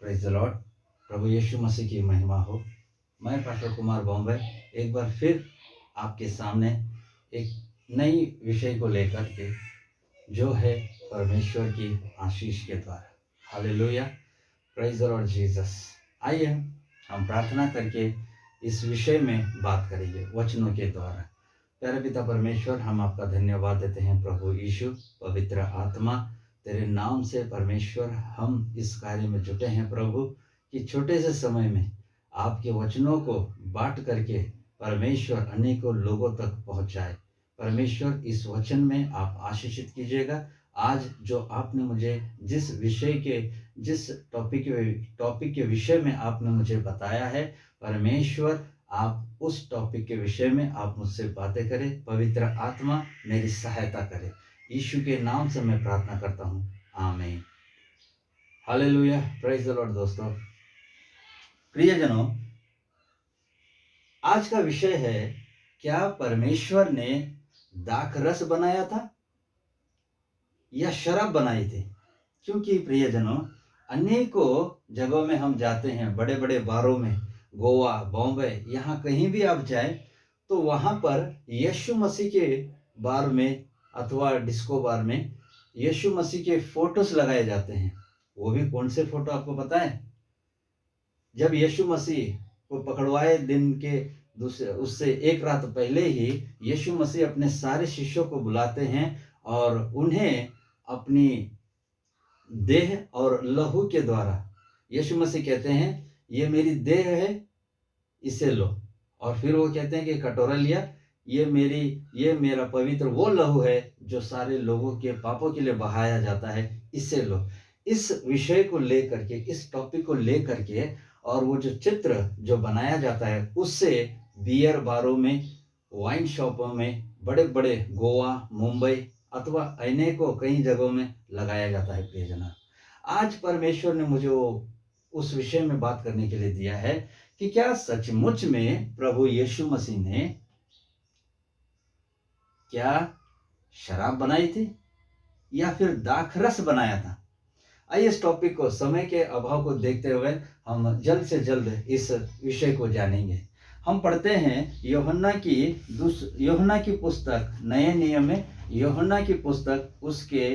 Praise the lord. प्रभु यीशु मसीह की महिमा हो। मैं पास्टर कुमार बॉम्बे एक बार फिर आपके सामने एक नई विषय को लेकर के, जो है परमेश्वर की आशीष के द्वारा। Hallelujah, praise the Lord Jesus. आइए हम प्रार्थना करके इस विषय में बात करेंगे वचनों के द्वारा। प्यारे पिता परमेश्वर, हम आपका धन्यवाद देते हैं प्रभु यीशु, पवित्र आत्मा, तेरे नाम से परमेश्वर हम इस कार्य में जुटे हैं प्रभु, कि छोटे से समय में आपके वचनों को बांट करके परमेश्वर अनेकों लोगों तक पहुंचाए। परमेश्वर इस वचन में आप आशीषित कीजिएगा। आज जो आपने मुझे जिस विषय के जिस टॉपिक के विषय में आपने मुझे बताया है, परमेश्वर आप उस टॉपिक के विषय में आप मुझसे बातें करें। पवित्र आत्मा मेरी सहायता करे। यीशु के नाम से मैं प्रार्थना करता हूँ, आमीन। Hallelujah, praise the Lord. दोस्तों, प्रियजनों, आज का विषय है, क्या परमेश्वर ने दाखरस बनाया था या शराब बनाई थी? क्योंकि प्रियजनों, अनेकों जगहों में हम जाते हैं, बड़े बड़े बारों में, गोवा, बॉम्बे, यहाँ कहीं भी आप जाए तो वहाँ पर यीशु मसीह के बार में अथवा डिस्को बार में यीशु मसीह के फोटोस लगाए जाते हैं। वो भी कौन से फोटो आपको पता है? जब यीशु मसीह को पकड़वाए दिन के उससे एक रात पहले ही यीशु मसीह अपने सारे शिष्यों को बुलाते हैं और उन्हें अपनी देह और लहू के द्वारा यीशु मसीह कहते हैं, ये मेरी देह है, इसे लो। और फिर वो कहते हैं कि कटोरा लिया, ये मेरा पवित्र वो लहू है जो सारे लोगों के पापों के लिए बहाया जाता है, इसे लो। इस विषय को लेकर के, इस टॉपिक को लेकर के, और वो जो चित्र जो बनाया जाता है उससे बियर बारों में, वाइन शॉपों में, बड़े बड़े गोवा, मुंबई अथवा अनेकों कई जगहों में लगाया जाता है। प्रियजना, आज परमेश्वर ने मुझे उस विषय में बात करने के लिए दिया है कि क्या सचमुच में प्रभु यीशु मसीह ने क्या शराब बनाई थी या फिर दाखरस बनाया था? आइए इस टॉपिक को, समय के अभाव को देखते हुए हम जल्द से जल्द इस विषय को जानेंगे। हम पढ़ते हैं यूहन्ना की पुस्तक, नए नियम में यूहन्ना की पुस्तक, उसके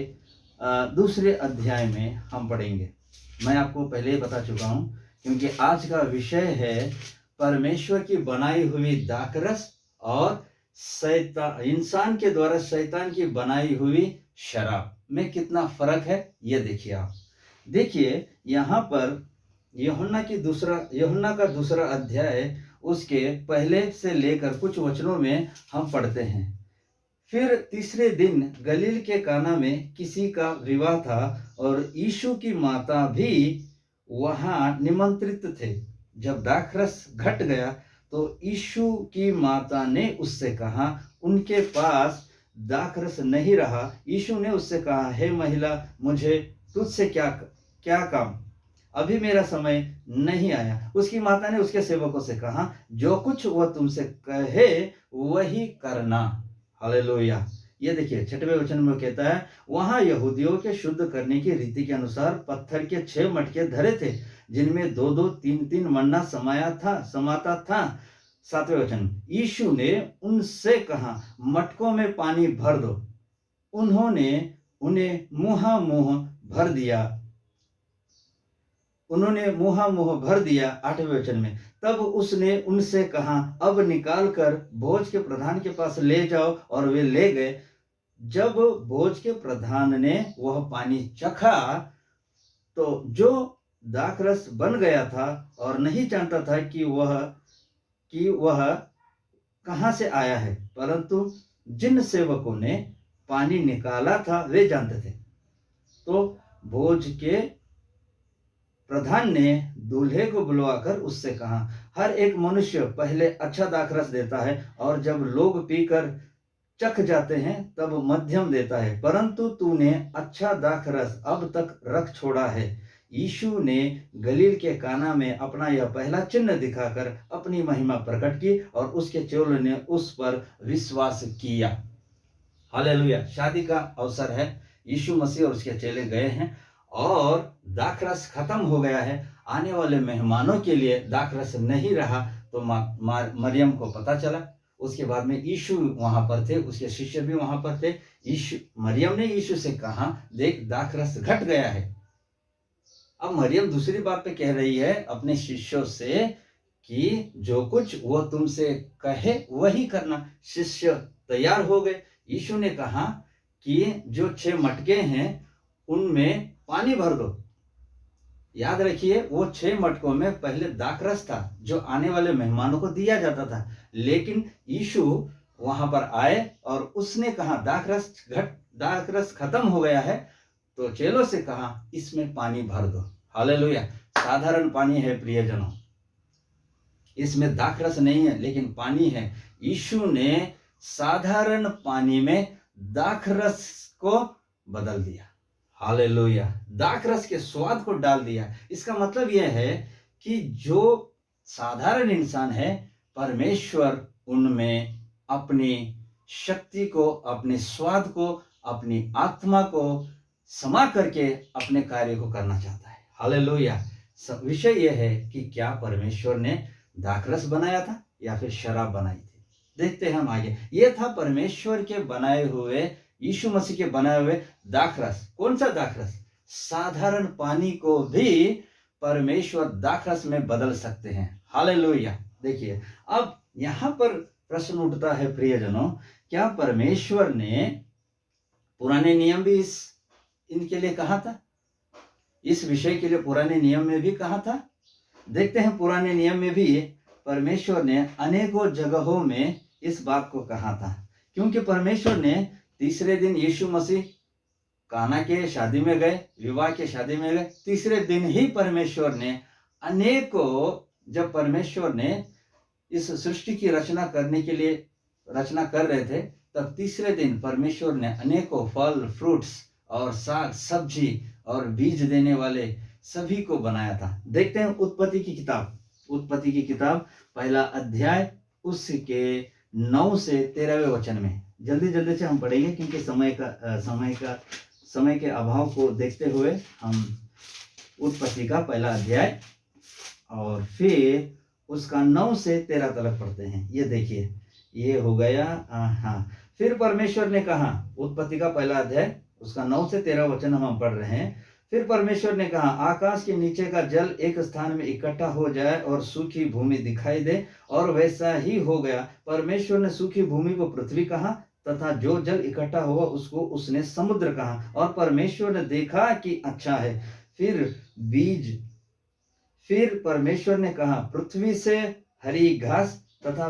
दूसरे अध्याय में हम पढ़ेंगे। मैं आपको पहले ही बता चुका हूं, क्योंकि आज का विषय है परमेश्वर की बनाई हुई दाखरस और इंसान के द्वारा शैतान की बनाई हुई शराब में कितना फर्क है, ये देखिए। आप देखिए यहाँ पर यूहन्ना का दूसरा अध्याय, उसके पहले से लेकर कुछ वचनों में हम पढ़ते हैं। फिर तीसरे दिन गलील के काना में किसी का विवाह था और यीशु की माता भी वहां निमंत्रित थे। जब दाखरस घट गया तो यीशु की माता ने उससे कहा, उनके पास दाखरस नहीं रहा। यीशु ने उससे कहा, हे महिला, मुझे तुझसे क्या काम, अभी मेरा समय नहीं आया। उसकी माता ने उसके सेवकों से कहा, जो कुछ वह तुमसे कहे वही करना। हालेलुया। ये देखिए 6वें वचन में कहता है, वहां यहूदियों के शुद्ध करने की रीति के अनुसार पत्थर के 6 मटके धरे थे, जिनमें 2-2, 3-3 मन्ना समाता था। 7वें वचन, यीशु ने उनसे कहा, मटकों में पानी भर दो। उन्होंने उन्हें मुंह भर दिया। 8वें वचन में, तब उसने उनसे कहा, अब निकाल कर भोज के प्रधान के पास ले जाओ। और वे ले गए। जब भोज के प्रधान ने वह पानी चखा तो जो दाखरस बन गया था और नहीं जानता था कि वह कहां से आया है, परंतु जिन सेवकों ने पानी निकाला था वे जानते थे। तो भोज के प्रधान ने दूल्हे को बुलवाकर उससे कहा, हर एक मनुष्य पहले अच्छा दाखरस देता है और जब लोग पीकर चख जाते हैं तब मध्यम देता है, परंतु तूने अच्छा दाखरस अब तक रख छोड़ा है। यीशु ने गलील के काना में अपना यह पहला चिन्ह दिखाकर अपनी महिमा प्रकट की और उसके चेलों ने उस पर विश्वास किया। हालेलुया। शादी का अवसर है, यीशु मसीह और उसके चेले गए हैं और दाखरस खत्म हो गया है। आने वाले मेहमानों के लिए दाखरस नहीं रहा तो मरियम को पता चला। उसके बाद में यीशु वहां पर थे, उसके शिष्य भी वहां पर थे। मरियम ने यीशु से कहा, देख दाखरस घट गया है। अब मरियम दूसरी बात पे कह रही है अपने शिष्यों से कि जो कुछ वो तुमसे कहे वही करना। शिष्य तैयार हो गए। यीशु ने कहा कि जो 6 मटके हैं उनमें पानी भर दो। याद रखिए, वो 6 मटकों में पहले दाखरस था जो आने वाले मेहमानों को दिया जाता था, लेकिन यीशु वहां पर आए और उसने कहा दाखरस खत्म हो गया है। तो चेलों से कहा इसमें पानी भर दो। हालेलुया। साधारण पानी है प्रियजनों, इसमें दाखरस नहीं है लेकिन पानी है। यीशु ने साधारण पानी में दाखरस को बदल दिया। हालेलुया। दाखरस के स्वाद को डाल दिया। इसका मतलब यह है कि जो साधारण इंसान है, परमेश्वर उनमें अपनी शक्ति को, अपने स्वाद को, अपनी आत्मा को समा करके अपने कार्य को करना चाहता है। हालेलुया। विषय यह है कि क्या परमेश्वर ने दाखरस बनाया था या फिर शराब बनाई थी। देखते हैं हम आगे। यह था परमेश्वर के बनाए हुए, यीशु मसीह के बनाए हुए दाखरस। कौन सा दाखरस? साधारण पानी को भी परमेश्वर दाखरस में बदल सकते हैं। हालेलुया। देखिए, अब यहां पर प्रश्न उठता है प्रियजनों, क्या परमेश्वर ने पुराने नियम भी इनके लिए कहा था? इस विषय के लिए पुराने नियम में भी कहा था। देखते हैं, पुराने नियम में भी परमेश्वर ने अनेकों जगहों में इस बात को कहा था, क्योंकि परमेश्वर ने तीसरे दिन यीशु मसीह काना के शादी में गए, विवाह के शादी में गए। तीसरे दिन ही परमेश्वर ने जब परमेश्वर ने इस सृष्टि की रचना करने के लिए रचना कर रहे थे, तब तीसरे दिन परमेश्वर ने अनेकों फल, फ्रूट्स और साग सब्जी और बीज देने वाले सभी को बनाया था। देखते हैं उत्पत्ति की किताब पहला अध्याय उसके 9 से 13वें वचन में। जल्दी से हम पढ़ेंगे, क्योंकि समय के अभाव को देखते हुए हम उत्पत्ति का पहला अध्याय और फिर उसका 9 से 13 तक पढ़ते हैं। ये देखिए, ये हो गया। हाँ, फिर परमेश्वर ने कहा, उत्पत्ति का पहला अध्याय उसका 9 से 13 वचन हम पढ़ रहे हैं। फिर परमेश्वर ने कहा, आकाश के नीचे का जल एक स्थान में इकट्ठा हो जाए और सूखी भूमि दिखाई दे, और वैसा ही हो गया। परमेश्वर ने सूखी भूमि को पृथ्वी कहा, तथा जो जल इकट्ठा हुआ उसको उसने समुद्र कहा। और परमेश्वर ने देखा कि अच्छा है। फिर परमेश्वर ने कहा, पृथ्वी से हरी घास तथा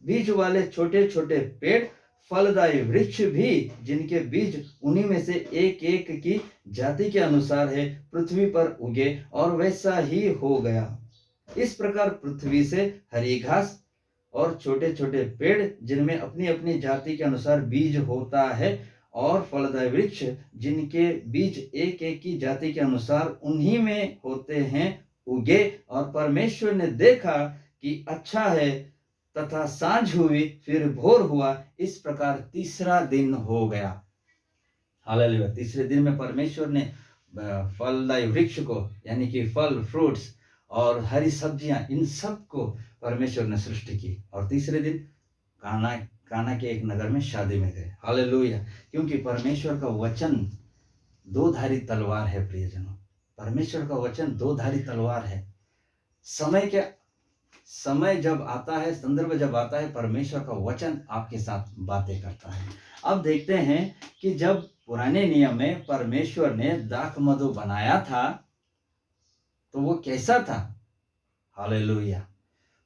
बीज वाले छोटे छोटे पेड़, फलदायी वृक्ष भी, जिनके बीज उन्हीं में से एक एक की जाति के अनुसार है, पृथ्वी पर उगे, और वैसा ही हो गया। इस प्रकार पृथ्वी से हरी घास और छोटे छोटे पेड़, जिनमें अपनी अपनी जाति के अनुसार बीज होता है, और फलदायी वृक्ष, जिनके बीज एक एक की जाति के अनुसार उन्हीं में होते हैं, उगे। और परमेश्वर ने देखा कि अच्छा है। तथा सांझ हुई, फिर भोर हुआ। इस प्रकार तीसरा दिन हो गया। हालेलुया। तीसरे दिन में परमेश्वर ने फलदायी वृक्ष को, यानी कि फल, फ्रूट्स और हरी सब्जियां, इन सब को परमेश्वर ने सृष्टि की। और तीसरे दिन काना के एक नगर में शादी में गए। हालेलुया। क्योंकि परमेश्वर का वचन 2-धारी तलवार है प्रियजनों। परमेश्वर का वचन 2-धारी तलवार है। समय जब आता है, संदर्भ जब आता है, परमेश्वर का वचन आपके साथ बातें करता है। अब देखते हैं कि जब पुराने नियम में परमेश्वर ने दाख मधु बनाया था तो वो कैसा था। हालेलुया।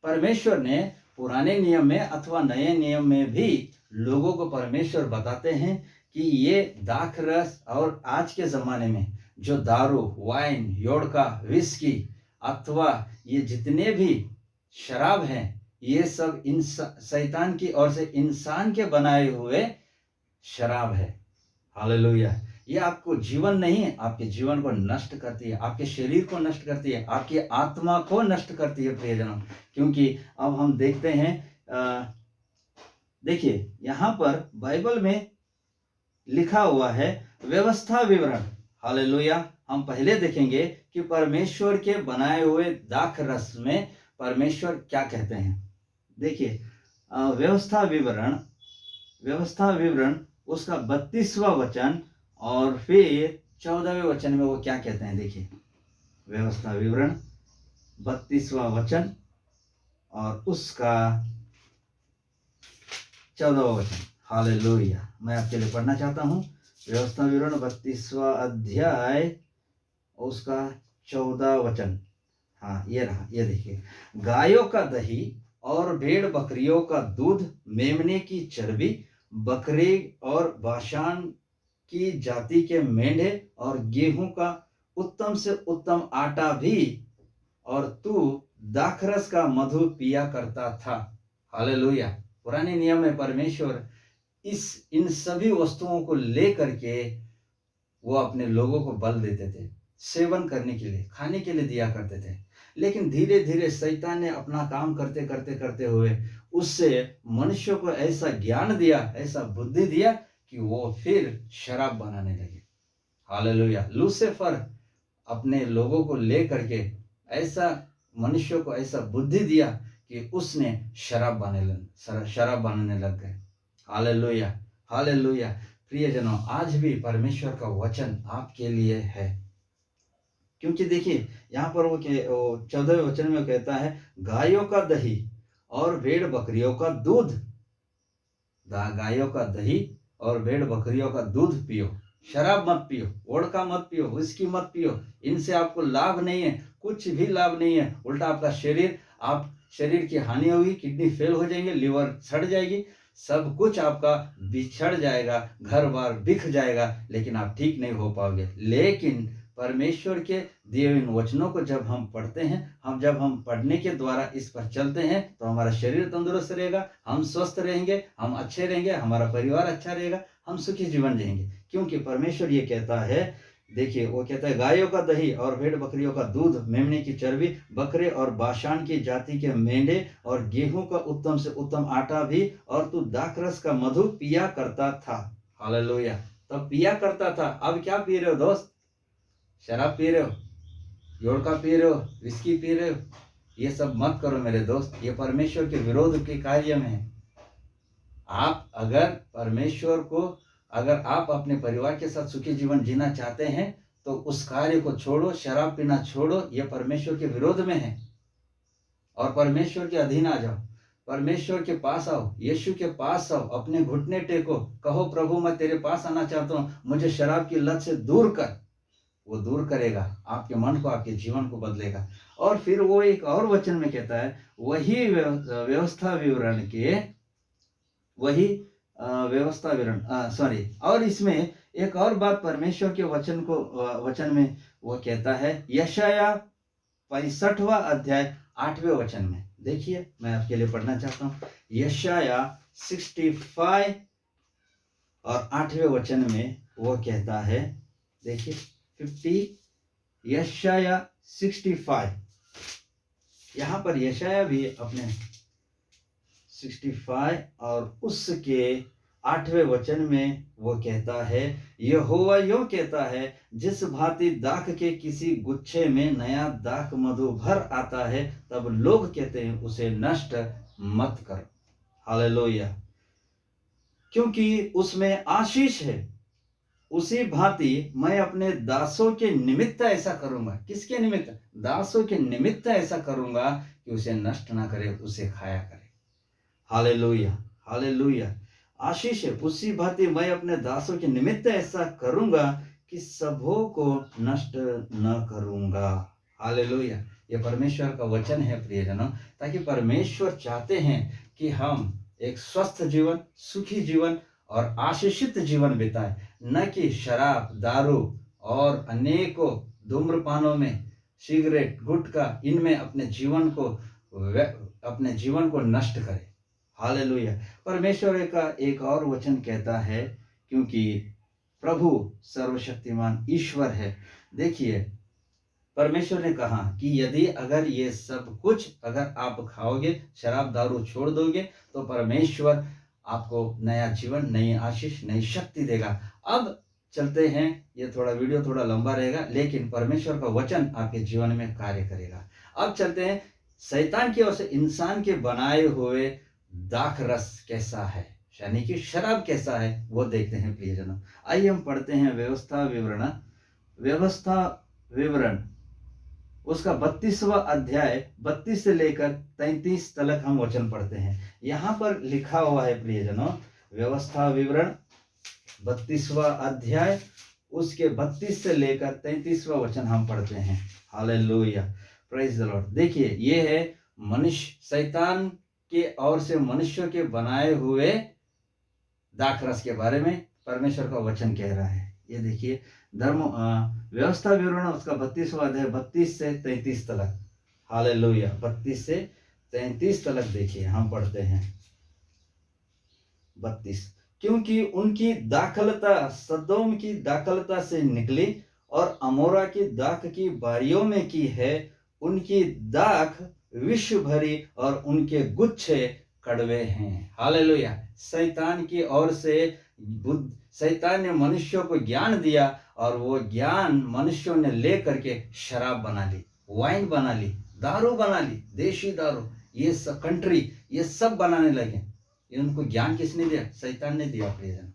परमेश्वर ने पुराने नियम में अथवा नए नियम में भी लोगों को परमेश्वर बताते हैं कि ये दाख रस, और आज के जमाने में जो दारू, वाइन, योड़का, विस्की अथवा ये जितने भी शराब हैं, ये सब शैतान की ओर से इंसान के बनाए हुए शराब है। हालेलुया। ये आपको जीवन नहीं, आपके जीवन को नष्ट करती है, आपके शरीर को नष्ट करती है, आपकी आत्मा को नष्ट करती है प्रियजनों। क्योंकि अब हम देखते हैं, देखिए यहाँ पर बाइबल में लिखा हुआ है व्यवस्था विवरण। हालेलुया। हम पहले देखेंगे कि परमेश्वर के बनाए हुए दाख रस में परमेश्वर क्या कहते हैं। देखिए व्यवस्था विवरण उसका 32वां वचन और फिर 14वें वचन में वो क्या कहते हैं। देखिए व्यवस्था विवरण 32वां वचन और उसका 14वां वचन। हालेलुया। मैं आपके लिए पढ़ना चाहता हूँ। व्यवस्था विवरण 32वां अध्याय उसका 14 वचन। हाँ ये रहा, ये देखिए। गायों का दही और भेड़ बकरियों का दूध, मेमने की चर्बी, बकरे और बाशान की जाति के मेंढे और गेहूं का उत्तम से उत्तम आटा भी, और तू दाखरस का मधु पिया करता था। हालेलुया। पुराने नियम में परमेश्वर इन सभी वस्तुओं को लेकर के वो अपने लोगों को बल देते थे, सेवन करने के लिए, खाने के लिए दिया करते थे। लेकिन धीरे धीरे शैतान ने अपना काम करते करते करते हुए उससे मनुष्य को ऐसा ज्ञान दिया, ऐसा बुद्धि दिया कि वो फिर शराब बनाने लगे। हालेलुया। लूसीफर अपने लोगों को लेकर के ऐसा मनुष्य को ऐसा बुद्धि दिया कि उसने शराब बनाने लग गए। Hallelujah, hallelujah. प्रियजनों, आज भी परमेश्वर का वचन आपके लिए है, क्योंकि देखिए यहाँ पर वो 14वें वचन में कहता है गायों का दही और भेड़ बकरियों का दूध। गायों का दही और भेड़ बकरियों का दूध पियो, शराब मत पियो, वोडका मत पियो, विस्की मत पियो। इनसे आपको लाभ नहीं है, कुछ भी लाभ नहीं है। उल्टा आपका शरीर की हानि होगी, किडनी फेल हो जाएंगे, लिवर सड़ जाएगी, सब कुछ आपका बिछड़ जाएगा, घर बार बिख जाएगा, लेकिन आप ठीक नहीं हो पाओगे। लेकिन परमेश्वर के दिए हुए वचनों को जब हम पढ़ते हैं, जब हम पढ़ने के द्वारा इस पर चलते हैं, तो हमारा शरीर तंदुरुस्त रहेगा, हम स्वस्थ रहेंगे, हम अच्छे रहेंगे, हमारा परिवार अच्छा रहेगा, हम सुखी जीवन जिएंगे। क्योंकि परमेश्वर ये कहता है, देखिए वो कहता है गायों का दही और भेड़ बकरियों का दूध, मेमने की चर्बी, बकरे और बाशान की जाति के मेंढे और गेहूं का उत्तम से उत्तम आटा भी, और तू दाखरस का मधु पिया करता था। हालेलुया। तब पिया करता था, अब क्या पी रहे हो दोस्त? शराब पी रहे हो, योड़का पी रहे हो, विस्की पी रहे हो? ये सब मत करो मेरे दोस्त, ये परमेश्वर के विरोध के कार्य में है। आप अगर आप अपने परिवार के साथ सुखी जीवन जीना चाहते हैं, तो उस कार्य को छोड़ो, शराब पीना छोड़ो, ये परमेश्वर के विरोध में है। और परमेश्वर के अधीन आ जाओ, परमेश्वर के पास आओ, यीशु के पास आओ, अपने घुटने टेको, कहो प्रभु मैं तेरे पास आना चाहता हूँ, मुझे शराब की लत से दूर कर। वो दूर करेगा, आपके मन को, आपके जीवन को बदलेगा। और फिर वो एक और वचन में कहता है, वही व्यवस्था विवरण और इसमें एक और बात परमेश्वर के वचन में वो कहता है, यशाया 65वां अध्याय 8वें वचन में। देखिए मैं आपके लिए पढ़ना चाहता हूँ। यशाया 65 और 8वें वचन में वो कहता है, देखिए 50, यशाया 65। यहाँ पर यशाया भी अपने 65 और उसके 8वें वचन में वो कहता है, यहोवा यूं कहता है, जिस भांति दाख के किसी गुच्छे में नया दाख मधु भर आता है, तब लोग कहते हैं उसे नष्ट मत करो। हालेलुया। क्योंकि उसमें आशीष है, उसी भांति मैं अपने दासों के निमित्त ऐसा करूंगा। किसके निमित्त? दासों के निमित्त ऐसा करूंगा कि उसे नष्ट ना करे, उसे खाया करे। Hallelujah, hallelujah. आशीष है, उसी भांति मैं अपने दासों के निमित्त ऐसा करूंगा कि सबों को नष्ट न करूंगा। हालेलुया। ये परमेश्वर का वचन है प्रियजनों, ताकि परमेश्वर चाहते हैं कि हम एक स्वस्थ जीवन, सुखी जीवन और आशीषित जीवन बिताए, न कि शराब, दारू और अनेकों धूम्रपानों में, सिगरेट, गुटखा, इनमें अपने जीवन को नष्ट करें। हालेलुया। परमेश्वर का एक और वचन कहता है, क्योंकि प्रभु सर्वशक्तिमान ईश्वर है। देखिए परमेश्वर ने कहा कि यदि अगर ये सब कुछ अगर आप खाओगे, शराब दारू छोड़ दोगे, तो परमेश्वर आपको नया जीवन, नई आशीष, नई शक्ति देगा। अब चलते हैं, ये थोड़ा वीडियो थोड़ा लंबा रहेगा, लेकिन परमेश्वर का वचन आपके जीवन में कार्य करेगा। अब चलते हैं, शैतान की ओर से इंसान के बनाए हुए दाख रस कैसा है, यानी कि शराब कैसा है, वो देखते हैं प्रियजनों। आइए हम पढ़ते हैं व्यवस्था विवरण उसका 32वां अध्याय 32 से लेकर 33 तक हम वचन पढ़ते हैं। यहाँ पर लिखा हुआ है प्रियजनों, व्यवस्था विवरण 32वां अध्याय उसके 32 से लेकर 33वां वचन हम पढ़ते हैं। Hallelujah, praise the Lord. देखिए, ये है मनुष्य, शैतान के ओर से मनुष्य के बनाए हुए दाखरस के बारे में परमेश्वर का वचन कह रहा है। ये देखिए, व्यवस्था विवरण उसका 32वां अध्याय 32 से 33 तक। हालेलुया, 32 से 33 तक देखिए, हम पढ़ते हैं 32। क्योंकि उनकी दाखलता सदोम की दाखलता से निकली और अमोरा की दाख की बारियों में की है। उनकी दाख विश्व भरी और उनके गुच्छे कड़वे हैं। हालेलुया, शैतान की ओर से शैतान ने मनुष्यों को ज्ञान दिया और वो ज्ञान मनुष्यों ने ले करके शराब बना ली, वाइन बना ली, दारू बना ली, देशी दारू, ये सब कंट्री, ये सब बनाने लगे। इनको ज्ञान किसने दिया? शैतान ने दिया प्रियजन।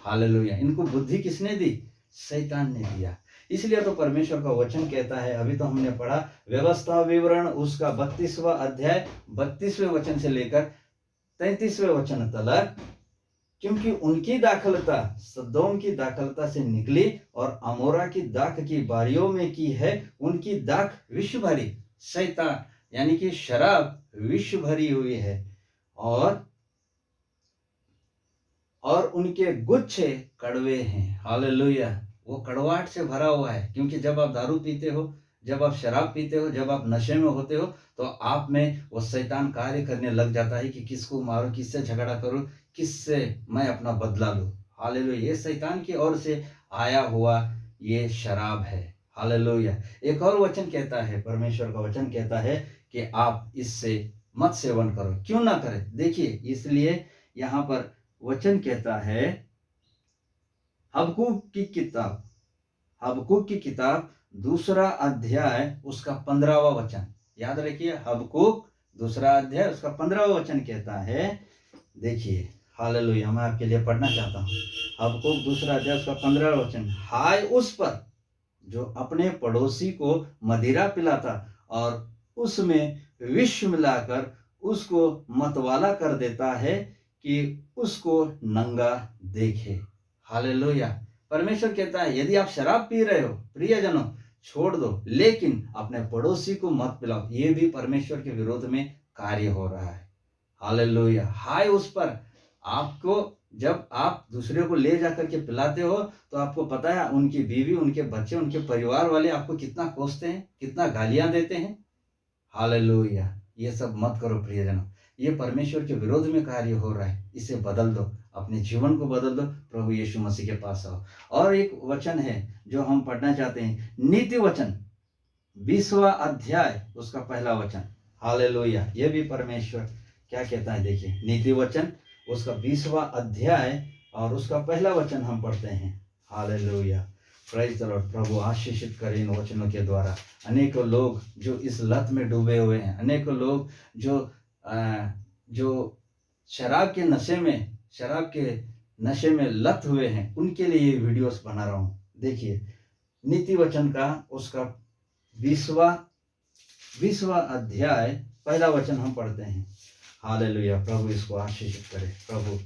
हालेलुया, इनको बुद्धि किसने दी? शैतान ने दिया। इसलिए तो परमेश्वर का वचन कहता है, अभी तो हमने पढ़ा व्यवस्था विवरण उसका 32वां अध्याय 32वें वचन से लेकर 33वें वचन तक, क्योंकि उनकी दाखलता सदोम की दाखलता से निकली और अमोरा की दाख की बारियों में की है। उनकी दाख विश्व भरी, शैतान यानी कि शराब विश्व भरी हुई है, और उनके गुच्छे कड़वे हैं। हालेलुया, वो कड़वाहट से भरा हुआ है। क्योंकि जब आप दारू पीते हो, जब आप शराब पीते हो, जब आप नशे में होते हो, तो आप में वो शैतान कार्य करने लग जाता है कि किसको मारूं, किससे झगड़ा करूं, किससे मैं अपना बदला लूं। हालेलुया, ये शैतान की ओर से आया हुआ ये शराब है। हालेलुया, एक और वचन कहता है, परमेश्वर का वचन कहता है कि आप इससे मत सेवन करो। क्यों ना करें? देखिए, इसलिए यहाँ पर वचन कहता है, हबक्कूक की किताब 2 अध्याय उसका 15वां वचन, याद रखिए, हबक्कूक 2 अध्याय उसका 15वां वचन कहता है। देखिए, हालेलुया, मैं आपके लिए पढ़ना चाहता हूँ। हबक्कूक 2 अध्याय उसका 15वां वचन, हाय उस पर जो अपने पड़ोसी को मदिरा पिलाता और उसमें विष मिलाकर उसको मतवाला कर देता है कि उसको नंगा देखे। हालेलुया, परमेश्वर कहता है, यदि आप शराब पी रहे हो प्रियजनों, छोड़ दो, लेकिन अपने पड़ोसी को मत पिलाओ। ये भी परमेश्वर के विरोध में कार्य हो रहा है। हालेलुया, हाय उस पर, आपको जब आप दूसरे को ले जाकर के पिलाते हो, तो आपको पता है उनकी बीवी, उनके बच्चे, उनके परिवार वाले आपको कितना कोसते हैं, कितना गालियां देते हैं। हालेलुया, ये सब मत करो प्रियजनों, ये परमेश्वर के विरोध में कार्य हो रहा है। इसे बदल दो, अपने जीवन को बदल दो, प्रभु यीशु मसीह के पास आओ। और एक वचन है जो हम पढ़ना चाहते हैं, नीति वचन 20वां अध्याय उसका 1 वचन। हालेलुया, ये भी परमेश्वर क्या कहता है, देखिए, नीति वचन उसका 20वां अध्याय और उसका 1 वचन हम पढ़ते हैं। Hallelujah, praise the lord. प्रभु आशीषित करे इन वचनों के द्वारा अनेकों लोग जो इस लत में डूबे हुए हैं, अनेकों लोग जो शराब के नशे में लत हुए हैं, उनके लिए ये वीडियोस बना रहा हूँ। देखिए, नीति वचन का उसका 20वां अध्याय 1 वचन हम पढ़ते हैं। हालेलुया, प्रभु इसको आशीषित करे, प्रभु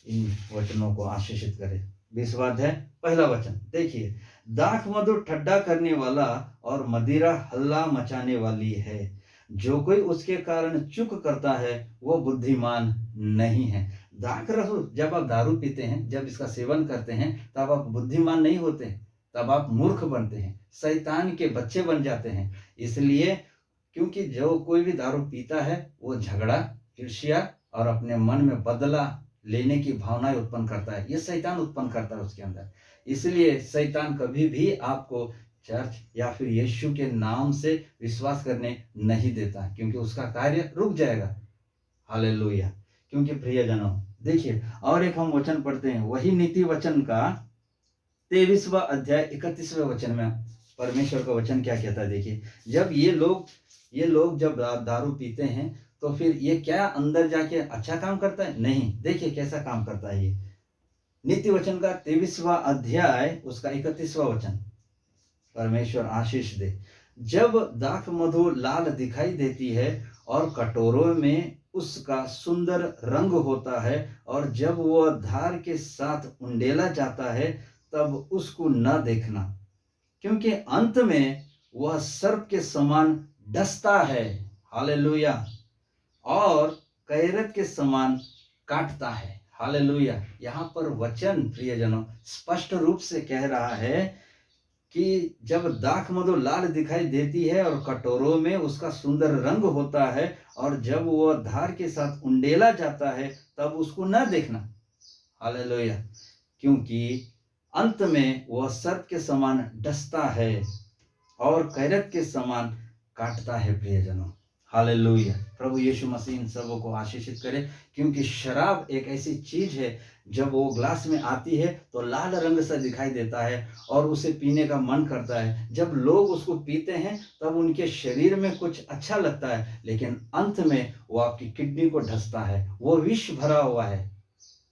इन वचनों को आशीषित करे। 20वां अध्याय 1 वचन, देखिए, दाख मधु ठड्डा करने वाला और मदिरा हल्ला मचाने वाली है। जो कोई उसके कारण चूक करता है वो बुद्धिमान नहीं है। दाख रस, जब आप दारू पीते हैं, जब इसका सेवन करते हैं, तब आप बुद्धिमान नहीं होते, तब आप मूर्ख बनते हैं, शैतान के बच्चे बन जाते हैं। इसलिए, क्योंकि जो कोई भी दारू पीता है वो झगड़ा, ईर्ष्या और अपने मन में बदला लेने की भावनाएं उत्पन्न करता है। ये शैतान उत्पन्न करता है उसके अंदर। इसलिए शैतान कभी भी आपको चर्च या फिर यीशु के नाम से विश्वास करने नहीं देता, क्योंकि उसका कार्य रुक जाएगा। हालेलुया, क्योंकि प्रियजनों, देखिए, और एक हम वचन पढ़ते हैं, वही नीति वचन का 23वां अध्याय 31वें वचन में परमेश्वर का वचन क्या कहता है देखिए। जब ये लोग जब दारू पीते हैं तो फिर ये क्या अंदर जाके अच्छा काम करता है? नहीं। देखिए कैसा काम करता है ये। नीति वचन का 23वां अध्याय उसका 31वां वचन। परमेश्वर आशीष दे। जब दाख मधु लाल दिखाई देती है और कटोरों में उसका सुंदर रंग होता है, और जब वह धार के साथ उंडेला जाता है, तब उसको न देखना, क्योंकि अंत में वह सर्प के समान डसता है। हालेलुया। और कैरत के समान काटता है। हालेलुया। यहाँ पर वचन प्रियजनों स्पष्ट रूप से कह रहा है कि जब दाख मधु लाल दिखाई देती है और कटोरों में उसका सुंदर रंग होता है, और जब वह धार के साथ उंडेला जाता है, तब उसको न देखना। हालेलुया। क्योंकि अंत में वह सर्प के समान डसता है और कैरत के समान काटता है। प्रियजनों हालेलुया। प्रभु यीशु मसीह इन सबों को आशीषित करे, क्योंकि शराब एक ऐसी चीज है, जब वो ग्लास में आती है तो लाल रंग सा दिखाई देता है और उसे पीने का मन करता है। जब लोग उसको पीते हैं तब उनके शरीर में कुछ अच्छा लगता है, लेकिन अंत में वो आपकी किडनी को ढसता है। वो विष भरा हुआ है,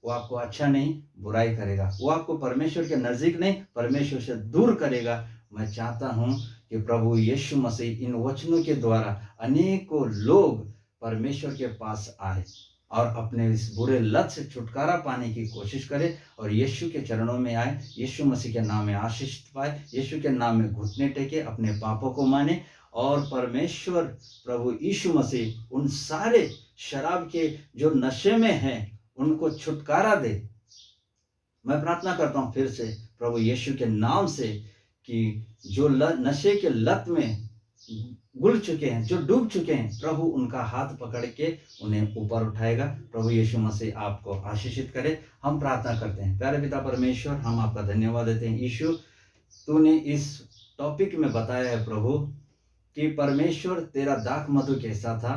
वो आपको अच्छा नहीं, बुराई करेगा। वो आपको परमेश्वर के नजदीक नहीं, परमेश्वर से दूर करेगा। मैं चाहता हूं कि प्रभु यीशु मसीह इन वचनों के द्वारा अनेकों लोग परमेश्वर के पास आए और अपने इस बुरे लत से छुटकारा पाने की कोशिश करे और यीशु के चरणों में आए, यीशु मसीह के नाम में आशीष पाए, यीशु के नाम में घुटने टेके, अपने पापों को माने और परमेश्वर प्रभु यीशु मसीह उन सारे शराब के जो नशे में हैं उनको छुटकारा दे। मैं प्रार्थना करता हूं फिर से प्रभु यीशु के नाम से कि जो नशे के लत में गुल चुके हैं, जो डूब चुके हैं, प्रभु उनका हाथ पकड़ के उन्हें ऊपर उठाएगा। प्रभु यीशु मसीह आपको आशीषित करे। हम प्रार्थना करते हैं। प्यारे पिता परमेश्वर, हम आपका धन्यवाद देते हैं। यीशु, तूने इस टॉपिक में बताया है प्रभु कि परमेश्वर तेरा दाख मधु कैसा था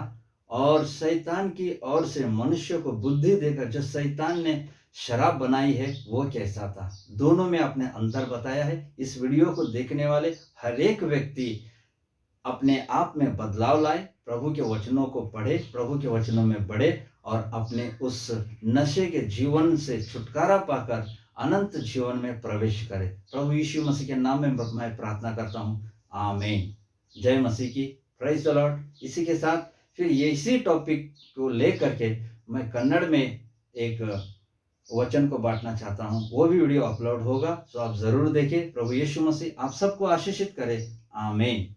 और शैतान की ओर से मनुष्य को बुद्धि देकर जो शैतान ने शराब बनाई है वो कैसा था। दोनों में आपने अंतर बताया है। इस वीडियो को देखने वाले हर एक व्यक्ति अपने आप में बदलाव लाए, प्रभु के वचनों को पढ़े, प्रभु के वचनों में बढ़े और अपने उस नशे के जीवन से छुटकारा पाकर अनंत जीवन में प्रवेश करे। प्रभु यीशु मसीह के नाम में मैं प्रार्थना करता हूँ। आमीन। जय मसीह की। Praise the Lord. इसी के साथ फिर इसी टॉपिक को लेकर के मैं कन्नड़ में एक वचन को बांटना चाहता हूँ। वो भी वीडियो अपलोड होगा, तो आप जरूर देखें। प्रभु यीशु मसीह आप सबको आशीषित करे। आमीन।